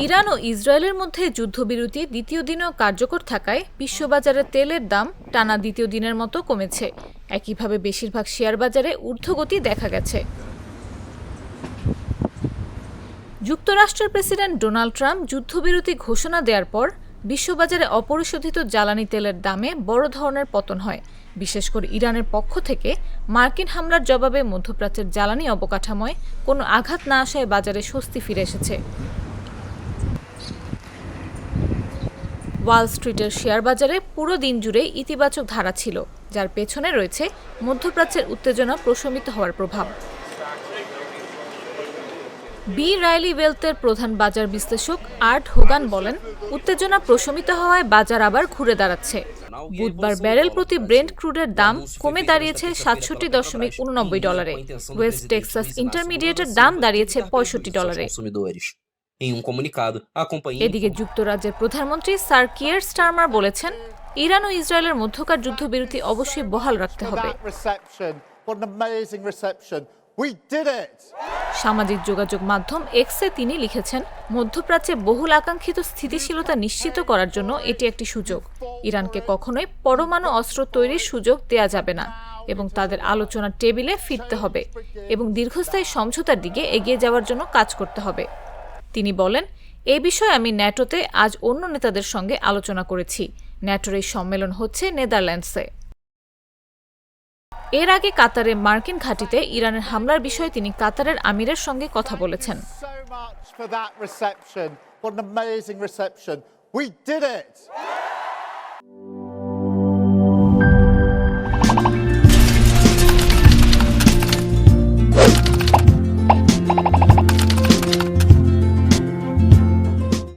Iran ও ইসরায়েলের মধ্যে যুদ্ধবিরতি দ্বিতীয় দিনেও কার্যকর থাকায় বিশ্ববাজারে তেলের দাম টানা দ্বিতীয় দিনের মতো কমেছে। একইভাবে বেশিরভাগ শেয়ার বাজারে ঊর্ধ্বগতি দেখা গেছে। যুক্তরাষ্ট্রের প্রেসিডেন্ট ডোনাল্ড ট্রাম্প যুদ্ধবিরতি ঘোষণা দেওয়ার পর বিশ্ববাজারে অপরিশোধিত জ্বালানি তেলের দামে বড় ধরনের পতন হয়। বিশেষ করে ইরানের পক্ষ থেকে মার্কিন হামলার জবাবে মধ্যপ্রাচ্যের জ্বালানি অবকাঠামোয় কোনো আঘাত না আসায় বাজারে স্বস্তি ফিরে এসেছে। ওয়াল স্ট্রিটের শেয়ার বাজারে পুরো দিন জুড়ে ইতিবাচক ধারা ছিল, যার পেছনে রয়েছে মধ্যপ্রাচ্যের উত্তেজনা প্রশমিত হওয়ার প্রভাব। বি রাইলি ওয়েলথের প্রধান বাজার বিশ্লেষক আর্ট হোগান বলেন, উত্তেজনা প্রশমিত হওয়ায় বাজার আবার ঘুরে দাঁড়াচ্ছে। বুধবার ব্যারেল প্রতি ব্রেন্ট ক্রুডের দাম কমে দাঁড়িয়েছে $67.89। ওয়েস্ট টেক্সাস ইন্টারমিডিয়েটের দাম দাঁড়িয়েছে $65। এদিকে যুক্তরাজ্যের প্রধানমন্ত্রী স্যার কিয়ার স্টারমার বলেছেন, ইরান ও ইসরায়েলের মধ্যকার যুদ্ধবিরতি অবশ্যই বহাল রাখতে হবে। সামাজিক যোগাযোগ মাধ্যম এক্সে তিনি লিখেছেন, মধ্যপ্রাচ্যে বহুল আকাঙ্ক্ষিত স্থিতিশীলতা নিশ্চিত করার জন্য এটি একটি সুযোগ। ইরানকে কখনোই পরমাণু অস্ত্র তৈরির সুযোগ দেয়া যাবে না এবং তাদের আলোচনার টেবিলে ফিরতে হবে এবং দীর্ঘস্থায়ী সমঝোতার দিকে এগিয়ে যাওয়ার জন্য কাজ করতে হবে। তিনি বলেন, এ বিষয়ে আমি ন্যাটোতে আজ অন্য নেতাদের সঙ্গে আলোচনা করেছি। ন্যাটোর এই সম্মেলন হচ্ছে নেদারল্যান্ডসে। এর আগে কাতারে মার্কিন ঘাঁটিতে ইরানের হামলার বিষয়ে তিনি কাতারের আমিরের সঙ্গে কথা বলেছেন।